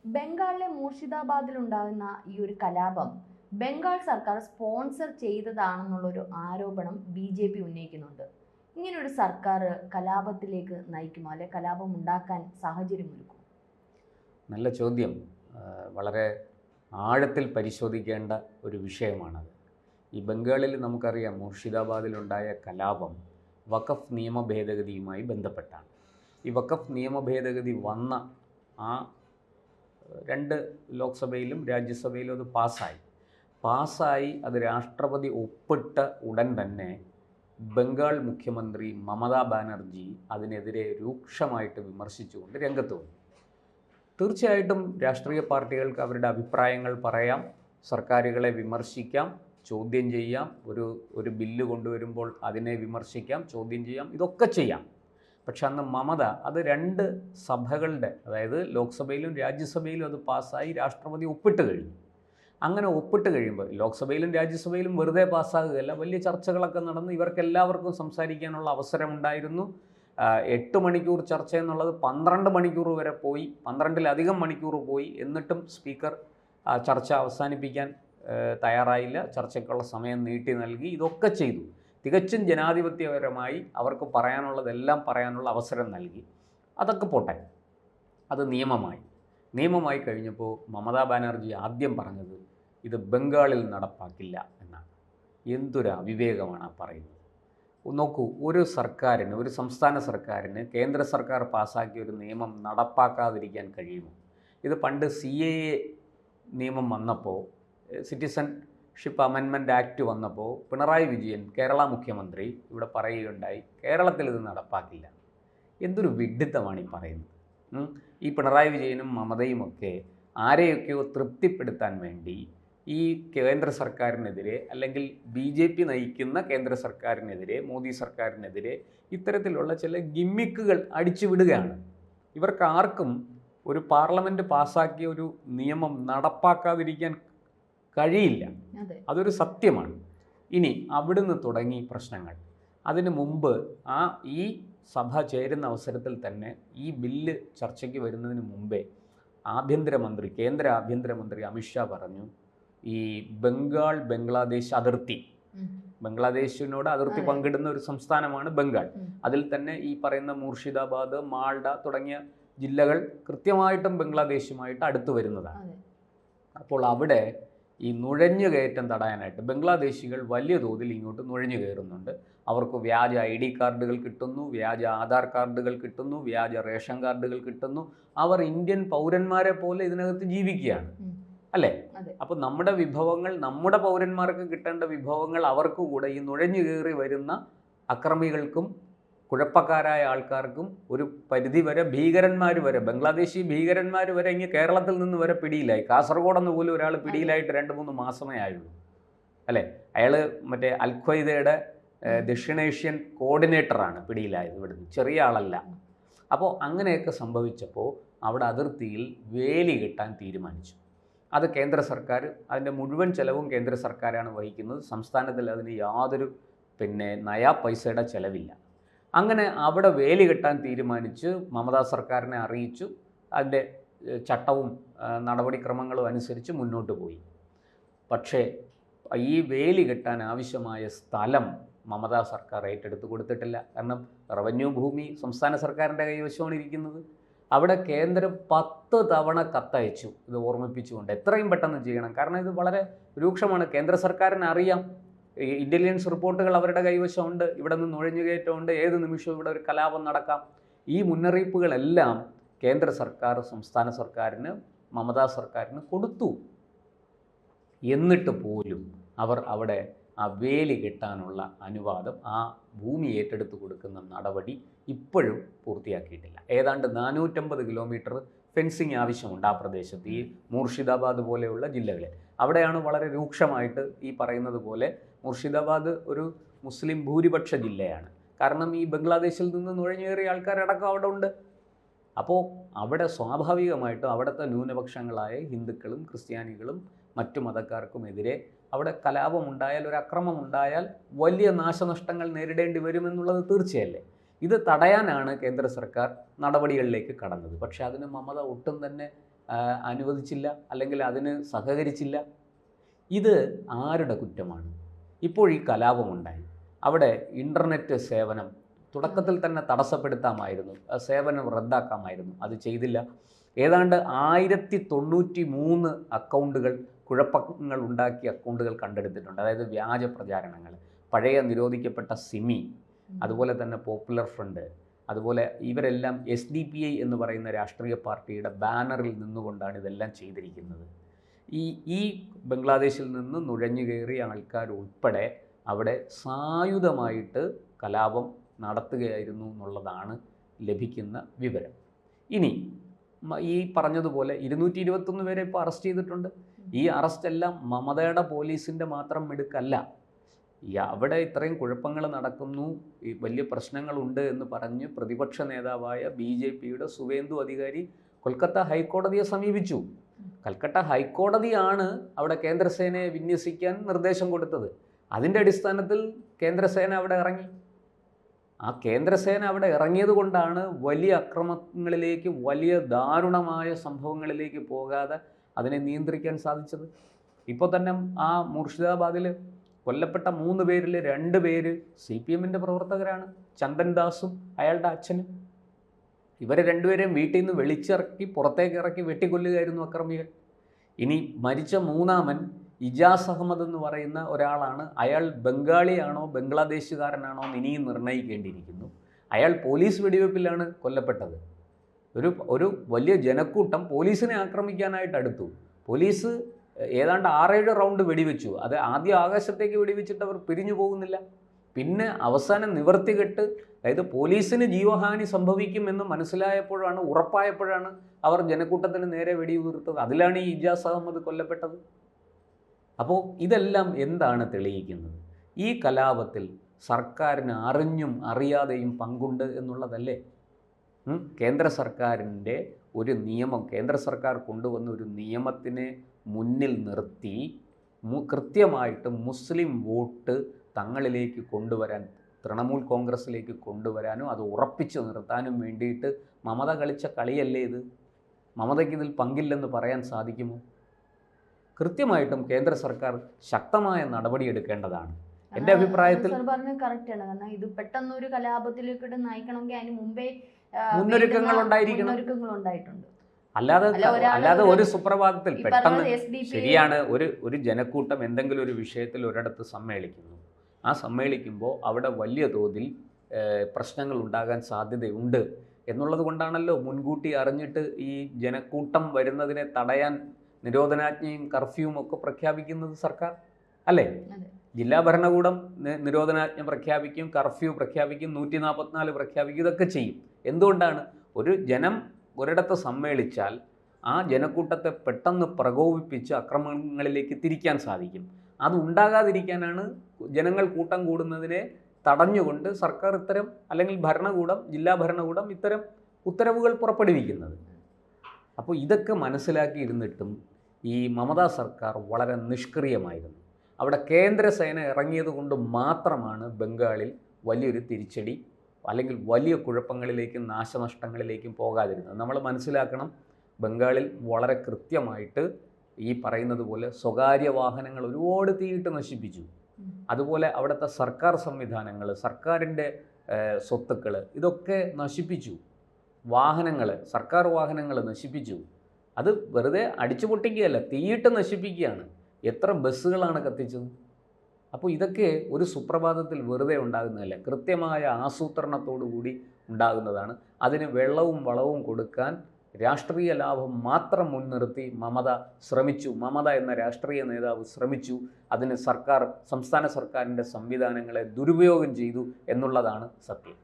ബംഗാളിലെ മൂർഷിദാബാദിലുണ്ടാകുന്ന ഈ ഒരു കലാപം ബംഗാൾ സർക്കാർ സ്പോൺസർ ചെയ്തതാണെന്നുള്ളൊരു ആരോപണം BJP ഉന്നയിക്കുന്നുണ്ട്. ഇങ്ങനൊരു സർക്കാർ കലാപത്തിലേക്ക് നയിക്കുമോ, അല്ലെ കലാപം ഉണ്ടാക്കാൻ സാഹചര്യമൊരുക്കും? നല്ല ചോദ്യം. വളരെ ആഴത്തിൽ പരിശോധിക്കേണ്ട ഒരു വിഷയമാണത്. ഈ ബംഗാളിൽ നമുക്കറിയാം, മൂർഷിദാബാദിലുണ്ടായ കലാപം വഖഫ് നിയമ ഭേദഗതിയുമായി ബന്ധപ്പെട്ടാണ്. ഈ വഖഫ് നിയമ ഭേദഗതി വന്ന ആ 2 ലോക്സഭയിലും രാജ്യസഭയിലും അത് പാസ്സായി അത് രാഷ്ട്രപതി ഒപ്പിട്ട ഉടൻ തന്നെ ബംഗാൾ മുഖ്യമന്ത്രി മമതാ ബാനർജി അതിനെതിരെ രൂക്ഷമായിട്ട് വിമർശിച്ചുകൊണ്ട് രംഗത്ത് വന്നു. തീർച്ചയായിട്ടും രാഷ്ട്രീയ പാർട്ടികൾക്ക് അവരുടെ അഭിപ്രായങ്ങൾ പറയാം, സർക്കാരുകളെ വിമർശിക്കാം, ചോദ്യം ചെയ്യാം, ഒരു ബില്ല് കൊണ്ടുവരുമ്പോൾ അതിനെ വിമർശിക്കാം, ചോദ്യം ചെയ്യാം, ഇതൊക്കെ ചെയ്യാം. പക്ഷെ അന്ന് മമത അത് 2 സഭകളുടെ, അതായത് ലോക്സഭയിലും രാജ്യസഭയിലും അത് പാസ്സായി രാഷ്ട്രപതി ഒപ്പിട്ട് കഴിഞ്ഞു. അങ്ങനെ ഒപ്പിട്ട് കഴിയുമ്പോൾ ലോക്സഭയിലും രാജ്യസഭയിലും വെറുതെ പാസ്സാകുകയല്ല, വലിയ ചർച്ചകളൊക്കെ നടന്ന് ഇവർക്കെല്ലാവർക്കും സംസാരിക്കാനുള്ള അവസരമുണ്ടായിരുന്നു. 8 മണിക്കൂർ ചർച്ച എന്നുള്ളത് 12 മണിക്കൂർ വരെ പോയി, 12-ലധികം മണിക്കൂർ പോയി. എന്നിട്ടും സ്പീക്കർ ചർച്ച അവസാനിപ്പിക്കാൻ തയ്യാറായില്ല, ചർച്ചയ്ക്കുള്ള സമയം നീട്ടി നൽകി. ഇതൊക്കെ ചെയ്തു. തികച്ചും ജനാധിപത്യപരമായി അവർക്ക് പറയാനുള്ളതെല്ലാം പറയാനുള്ള അവസരം നൽകി. അതൊക്കെ പോട്ടെ, അത് നിയമമായി കഴിഞ്ഞപ്പോൾ മമതാ ബാനർജി ആദ്യം പറഞ്ഞത് ഇത് ബംഗാളിൽ നടപ്പാക്കില്ല എന്നാണ്. എന്തൊരു അവിവേകമാണ് ആ പറയുന്നത്. നോക്കൂ, ഒരു സംസ്ഥാന സർക്കാരിന് കേന്ദ്ര സർക്കാർ പാസ്സാക്കിയ ഒരു നിയമം നടപ്പാക്കാതിരിക്കാൻ കഴിയുമോ? ഇത് പണ്ട് CAA നിയമം വന്നപ്പോൾ, സിറ്റിസൺഷിപ്പ് അമെൻമെൻറ്റ് ആക്ട് വന്നപ്പോൾ പിണറായി വിജയൻ, കേരള മുഖ്യമന്ത്രി, ഇവിടെ പറയുകയുണ്ടായി കേരളത്തിൽ ഇത് നടപ്പാക്കില്ല. എന്തൊരു വിഡ്ഢിത്തമാണ് ഈ പറയുന്നത്. ഈ പിണറായി വിജയനും മമതയുമൊക്കെ ആരെയൊക്കെയോ തൃപ്തിപ്പെടുത്താൻ വേണ്ടി ഈ കേന്ദ്ര സർക്കാരിനെതിരെ, അല്ലെങ്കിൽ BJP നയിക്കുന്ന കേന്ദ്ര സർക്കാരിനെതിരെ, മോദി സർക്കാരിനെതിരെ ഇത്തരത്തിലുള്ള ചില ഗിമ്മിക്കുകൾ അടിച്ചു വിടുകയാണ്. ഇവർക്ക് ആർക്കും ഒരു പാർലമെൻറ്റ് പാസ്സാക്കിയ ഒരു നിയമം നടപ്പാക്കാതിരിക്കാൻ കഴിയില്ല. അതൊരു സത്യമാണ്. ഇനി അവിടുന്ന് തുടങ്ങി പ്രശ്നങ്ങൾ. അതിനു മുമ്പ് ഈ സഭ ചേരുന്ന അവസരത്തിൽ തന്നെ ഈ ബില്ല് ചർച്ചയ്ക്ക് വരുന്നതിന് മുമ്പേ കേന്ദ്ര ആഭ്യന്തരമന്ത്രി അമിത്ഷാ പറഞ്ഞു, ഈ ബംഗ്ലാദേശ് അതിർത്തി, ബംഗ്ലാദേശിനോട് അതിർത്തി പങ്കിടുന്ന ഒരു സംസ്ഥാനമാണ് ബംഗാൾ. അതിൽ തന്നെ ഈ പറയുന്ന മൂർഷിദാബാദ്, മാൾഡ തുടങ്ങിയ ജില്ലകൾ കൃത്യമായിട്ടും ബംഗ്ലാദേശുമായിട്ട് അടുത്ത് വരുന്നതാണ്. അപ്പോൾ അവിടെ ഈ നുഴഞ്ഞുകയറ്റം തടയാനായിട്ട് ബംഗ്ലാദേശികൾ വലിയ തോതിൽ ഇങ്ങോട്ട് നുഴഞ്ഞു കയറുന്നുണ്ട്. അവർക്ക് വ്യാജ ID കാർഡുകൾ കിട്ടുന്നു, വ്യാജ ആധാർ കാർഡുകൾ കിട്ടുന്നു, വ്യാജ റേഷൻ കാർഡുകൾ കിട്ടുന്നു. അവർ ഇന്ത്യൻ പൗരന്മാരെ പോലെ ഇതിനകത്ത് ജീവിക്കുകയാണ്, അല്ലേ? അപ്പോൾ നമ്മുടെ പൗരന്മാർക്ക് കിട്ടേണ്ട വിഭവങ്ങൾ അവർക്ക് കൂടെ ഈ നുഴഞ്ഞു കയറി വരുന്ന അക്രമികൾക്കും കുഴപ്പക്കാരായ ആൾക്കാർക്കും ഒരു പരിധിവരെ ഭീകരന്മാർ വരെ, ബംഗ്ലാദേശി ഭീകരന്മാർ വരെ ഇങ്ങനെ കേരളത്തിൽ നിന്ന് വരെ പിടിയിലായി. കാസർഗോഡെന്ന് പോലും ഒരാൾ പിടിയിലായിട്ട് 2-3 മാസമേ ആയുള്ളൂ, അല്ലേ? അയാൾ മറ്റേ അൽ-ഖ്വയ്ദയുടെ ദക്ഷിണേഷ്യൻ കോർഡിനേറ്ററാണ് പിടിയിലായത്, ഇവിടുന്ന് ചെറിയ ആളല്ല. അപ്പോൾ അങ്ങനെയൊക്കെ സംഭവിച്ചപ്പോൾ അവിടെ അതിർത്തിയിൽ വേലി കെട്ടാൻ തീരുമാനിച്ചു. അത് കേന്ദ്ര സർക്കാർ, അതിൻ്റെ മുഴുവൻ ചെലവും കേന്ദ്ര സർക്കാരാണ് വഹിക്കുന്നത്. സംസ്ഥാനത്തിൽ അതിന് യാതൊരു നയാ പൈസയുടെ ചിലവില്ല. അങ്ങനെ അവിടെ വേലി കെട്ടാൻ തീരുമാനിച്ച് മമതാ സർക്കാരിനെ അറിയിച്ചു. അതിൻ്റെ ചട്ടവും നടപടിക്രമങ്ങളും അനുസരിച്ച് മുന്നോട്ട് പോയി. പക്ഷേ ഈ വേലി കെട്ടാൻ ആവശ്യമായ സ്ഥലം മമതാ സർക്കാർ ഏറ്റെടുത്ത് കൊടുത്തിട്ടില്ല. കാരണം റവന്യൂ ഭൂമി സംസ്ഥാന സർക്കാരിൻ്റെ കൈവശമാണ് ഇരിക്കുന്നത്. അവിടെ കേന്ദ്രം 10 തവണ കത്തയച്ചു ഇത് ഓർമ്മിപ്പിച്ചുകൊണ്ട് എത്രയും പെട്ടെന്ന് ചെയ്യണം. കാരണം ഇത് വളരെ രൂക്ഷമാണ്. കേന്ദ്ര സർക്കാരിന് അറിയാം, ഇന്റലിജൻസ് റിപ്പോർട്ടുകൾ അവരുടെ കൈവശമുണ്ട്, ഇവിടെ നിന്ന് നുഴഞ്ഞുകയറ്റമുണ്ട്, ഏത് നിമിഷവും ഇവിടെ ഒരു കലാപം നടക്കാം. ഈ മുന്നറിയിപ്പുകളെല്ലാം കേന്ദ്ര സർക്കാർ സംസ്ഥാന സർക്കാരിന്, മമതാ സർക്കാരിന് കൊടുത്തു. എന്നിട്ട് പോലും അവർ അവിടെ ആ വേലി കെട്ടാനുള്ള അനുവാദം, ആ ഭൂമി ഏറ്റെടുത്ത് കൊടുക്കുന്ന നടപടി ഇപ്പോഴും പൂർത്തിയാക്കിയിട്ടില്ല. ഏതാണ്ട് 450 കിലോമീറ്റർ ഫെൻസിങ് ആവശ്യമുണ്ട് ആ പ്രദേശത്ത്, ഈ മൂർഷിദാബാദ് പോലെയുള്ള ജില്ലകളിൽ. അവിടെയാണ് വളരെ രൂക്ഷമായിട്ട് ഈ പറയുന്നത് പോലെ. മൂർഷിദാബാദ് ഒരു മുസ്ലിം ഭൂരിപക്ഷ ജില്ലയാണ്. കാരണം ഈ ബംഗ്ലാദേശിൽ നിന്ന് നുഴഞ്ഞേറിയ ആൾക്കാരടക്കം അവിടെ ഉണ്ട്. അപ്പോൾ അവിടെ സ്വാഭാവികമായിട്ടും അവിടുത്തെ ന്യൂനപക്ഷങ്ങളായ ഹിന്ദുക്കളും ക്രിസ്ത്യാനികളും മറ്റു മതക്കാർക്കുമെതിരെ അവിടെ കലാപമുണ്ടായാൽ, ഒരു അക്രമമുണ്ടായാൽ വലിയ നാശനഷ്ടങ്ങൾ നേരിടേണ്ടി വരുമെന്നുള്ളത് തീർച്ചയല്ലേ. ഇത് തടയാനാണ് കേന്ദ്ര സർക്കാർ നടപടികളിലേക്ക് കടന്നത്. പക്ഷേ അതിന് മമത ഒട്ടും തന്നെ അനുവദിച്ചില്ല, അല്ലെങ്കിൽ അതിന് സഹകരിച്ചില്ല. ഇത് ആരുടെ കുറ്റമാണ്? ഇപ്പോൾ ഈ കലാപമുണ്ടായി, അവിടെ ഇൻ്റർനെറ്റ് സേവനം തുടക്കത്തിൽ തന്നെ തടസ്സപ്പെടുത്താമായിരുന്നു, സേവനം റദ്ദാക്കാമായിരുന്നു. അത് ചെയ്തില്ല. ഏതാണ്ട് 1093 അക്കൗണ്ടുകൾ, കുഴപ്പങ്ങൾ ഉണ്ടാക്കിയ അക്കൗണ്ടുകൾ കണ്ടെടുത്തിട്ടുണ്ട്. അതായത് വ്യാജ പ്രചാരണങ്ങൾ, പഴയ നിരോധിക്കപ്പെട്ട സിമി, അതുപോലെ തന്നെ പോപ്പുലർ ഫ്രണ്ട്, അതുപോലെ ഇവരെല്ലാം SDPI എന്ന് പറയുന്ന രാഷ്ട്രീയ പാർട്ടിയുടെ ബാനറിൽ നിന്നുകൊണ്ടാണ് ഇതെല്ലാം ചെയ്തിരിക്കുന്നത്. ഈ ബംഗ്ലാദേശിൽ നിന്ന് നുഴഞ്ഞു കയറിയ ആൾക്കാർ ഉൾപ്പെടെ അവിടെ സായുധമായിട്ട് കലാപം നടത്തുകയായിരുന്നു എന്നുള്ളതാണ് ലഭിക്കുന്ന വിവരം. ഇനി ഈ പറഞ്ഞതുപോലെ 221 പേരെ ഇപ്പോൾ അറസ്റ്റ് ചെയ്തിട്ടുണ്ട്. ഈ അറസ്റ്റെല്ലാം മമതയുടെ പോലീസിൻ്റെ മാത്രം മിടുക്കല്ല. അവിടെ ഇത്രയും കുഴപ്പങ്ങൾ നടക്കുന്നു, ഈ വലിയ പ്രശ്നങ്ങളുണ്ട് എന്ന് പറഞ്ഞ് പ്രതിപക്ഷ നേതാവായ BJPയുടെ സുവേന്ദു അധികാരി കൊൽക്കത്ത ഹൈക്കോടതിയെ സമീപിച്ചു. കൽക്കട്ട ഹൈക്കോടതിയാണ് അവിടെ കേന്ദ്രസേനയെ വിന്യസിക്കാൻ നിർദ്ദേശം കൊടുത്തത്. അതിൻ്റെ അടിസ്ഥാനത്തിൽ കേന്ദ്രസേന അവിടെ ഇറങ്ങി. ആ കേന്ദ്രസേന അവിടെ ഇറങ്ങിയത് കൊണ്ടാണ് വലിയ അക്രമങ്ങളിലേക്ക്, വലിയ ദാരുണമായ സംഭവങ്ങളിലേക്ക് പോകാതെ അതിനെ നിയന്ത്രിക്കാൻ സാധിച്ചത്. ഇപ്പോൾ തന്നെ ആ മുർഷിദാബാദിൽ കൊല്ലപ്പെട്ട 3 പേരിൽ 2 പേര് CPMൻ്റെ പ്രവർത്തകരാണ്. ചന്ദൻ ദാസും അയാളുടെ അച്ഛനും. ഇവരെ 2 പേരെയും വീട്ടിൽ നിന്ന് വിളിച്ചിറക്കി പുറത്തേക്ക് ഇറക്കി വെട്ടിക്കൊല്ലുകയായിരുന്നു അക്രമികൾ. ഇനി മരിച്ച 3-ാമൻ ഇജാസ് അഹമ്മദ് എന്ന് പറയുന്ന ഒരാളാണ്. അയാൾ ബംഗാളിയാണോ ബംഗ്ലാദേശുകാരനാണോ എന്ന് ഇനിയും നിർണ്ണയിക്കേണ്ടിയിരിക്കുന്നു. അയാൾ പോലീസ് വെടിവെപ്പിലാണ് കൊല്ലപ്പെട്ടത്. ഒരു വലിയ ജനക്കൂട്ടം പോലീസിനെ ആക്രമിക്കാനായിട്ട് അടുത്തു. പോലീസ് ഏതാണ്ട് 6-7 റൗണ്ട് വെടിവെച്ചു. അത് ആദ്യം ആകാശത്തേക്ക് വെടിവെച്ചിട്ട് അവർ പിരിഞ്ഞു പോകുന്നില്ല. പിന്നെ അവസാനം നിവർത്തികെട്ട്, അതായത് പോലീസിന് ജീവഹാനി സംഭവിക്കുമെന്ന് മനസ്സിലായപ്പോഴാണ്, ഉറപ്പായപ്പോഴാണ് അവർ ജനക്കൂട്ടത്തിന് നേരെ വെടിയുതിർത്തത്. അതിലാണ് ഈ ഇജാസ് അഹമ്മദ് കൊല്ലപ്പെട്ടത്. അപ്പോൾ ഇതെല്ലാം എന്താണ് തെളിയിക്കുന്നത്? ഈ കലാപത്തിൽ സർക്കാരിന് അറിഞ്ഞും അറിയാതെയും പങ്കുണ്ട് എന്നുള്ളതല്ലേ? കേന്ദ്ര സർക്കാരിൻ്റെ ഒരു നിയമം, കേന്ദ്ര സർക്കാർ കൊണ്ടുവന്ന ഒരു നിയമത്തിനെ മുന്നിൽ നിർത്തി കൃത്യമായിട്ട് മുസ്ലിം വോട്ട് തങ്ങളിലേക്ക് കൊണ്ടുവരാൻ, തൃണമൂൽ കോൺഗ്രസ്സിലേക്ക് കൊണ്ടുവരാനും അത് ഉറപ്പിച്ചു നിർത്താനും വേണ്ടിയിട്ട് മമത കളിച്ച കളിയല്ലേ ഇത്? മമതയ്ക്ക് ഇതിൽ പങ്കില്ലെന്ന് പറയാൻ സാധിക്കുമോ? കൃത്യമായിട്ടും കേന്ദ്ര സർക്കാർ ശക്തമായ നടപടിയെടുക്കേണ്ടതാണ്. എൻ്റെ അഭിപ്രായത്തിൽ പറഞ്ഞത് കറക്റ്റാണ്. കാരണം ഇത് പെട്ടെന്ന് ഒരു കലാപത്തിലേക്ക് നയിക്കണമെങ്കിൽ അതിന് മുമ്പേ മുന്നൊരുക്കങ്ങൾ ഉണ്ടായിട്ടുണ്ട്. അല്ലാതെ ഒരു സുപ്രഭാതത്തിൽ പെട്ടെന്ന്, ശരിയാണ്, ഒരു ജനക്കൂട്ടം എന്തെങ്കിലും ഒരു വിഷയത്തിൽ ഒരിടത്ത് സമ്മേളിക്കുന്നു. ആ സമ്മേളിക്കുമ്പോൾ അവിടെ വലിയ തോതിൽ പ്രശ്നങ്ങൾ ഉണ്ടാകാൻ സാധ്യതയുണ്ട് എന്നുള്ളത് കൊണ്ടാണല്ലോ മുൻകൂട്ടി അറിഞ്ഞിട്ട് ഈ ജനക്കൂട്ടം വരുന്നതിനെ തടയാൻ നിരോധനാജ്ഞയും കർഫ്യൂവും ഒക്കെ പ്രഖ്യാപിക്കുന്നത് സർക്കാർ അല്ലേ? ജില്ലാ ഭരണകൂടം നിരോധനാജ്ഞ പ്രഖ്യാപിക്കും, കർഫ്യൂ പ്രഖ്യാപിക്കും, 144 പ്രഖ്യാപിക്കും, ഇതൊക്കെ ചെയ്യും. എന്തുകൊണ്ടാണ്? ഒരു ജനം ഒരിടത്ത് സമ്മേളിച്ചാൽ ആ ജനക്കൂട്ടത്തെ പെട്ടെന്ന് പ്രകോപിപ്പിച്ച് അക്രമങ്ങളിലേക്ക് തിരിക്കാൻ സാധിക്കും. അത് ഉണ്ടാകാതിരിക്കാനാണ് ജനങ്ങൾ കൂട്ടം കൂടുന്നതിനെ തടഞ്ഞുകൊണ്ട് സർക്കാർ ഇത്തരം, അല്ലെങ്കിൽ ഭരണകൂടം, ജില്ലാ ഭരണകൂടം ഇത്തരം ഉത്തരവുകൾ പുറപ്പെടുവിക്കുന്നത്. അപ്പോൾ ഇതൊക്കെ മനസ്സിലാക്കിയിരുന്നിട്ടും ഈ മമതാ സർക്കാർ വളരെ നിഷ്ക്രിയമായിരുന്നു. അവിടെ കേന്ദ്രസേന ഇറങ്ങിയത് കൊണ്ട് മാത്രമാണ് ബംഗാളിൽ വലിയൊരു തിരിച്ചടി, അല്ലെങ്കിൽ വലിയ കുഴപ്പങ്ങളിലേക്കും നാശനഷ്ടങ്ങളിലേക്കും പോകാതിരുന്നത്. നമ്മൾ മനസ്സിലാക്കണം, ബംഗാളിൽ വളരെ കൃത്യമായിട്ട് ഈ പറയുന്നത് പോലെ സ്വകാര്യ വാഹനങ്ങൾ ഒരുപാട് തീയിട്ട് നശിപ്പിച്ചു. അതുപോലെ അവിടുത്തെ സർക്കാർ സംവിധാനങ്ങൾ, സർക്കാരിൻ്റെ സ്വത്തുക്കൾ ഇതൊക്കെ നശിപ്പിച്ചു. സർക്കാർ വാഹനങ്ങൾ നശിപ്പിച്ചു. അത് വെറുതെ അടിച്ചു പൊട്ടിക്കുകയല്ല, തീയിട്ട് നശിപ്പിക്കുകയാണ്. എത്ര ബസ്സുകളാണ് കത്തിച്ചത്? അപ്പോൾ ഇതൊക്കെ ഒരു സുപ്രഭാതത്തിൽ വെറുതെ ഉണ്ടാകുന്നതല്ല, കൃത്യമായ ആസൂത്രണത്തോടു കൂടി ഉണ്ടാകുന്നതാണ്. അതിന് വെള്ളവും വളവും കൊടുക്കാൻ രാഷ്ട്രീയ ലാഭം മാത്രം മുൻനിർത്തി മമത എന്ന രാഷ്ട്രീയ നേതാവ് ശ്രമിച്ചു. അതിന് സംസ്ഥാന സർക്കാരിൻ്റെ സംവിധാനങ്ങളെ ദുരുപയോഗം ചെയ്തു എന്നുള്ളതാണ് സത്യം.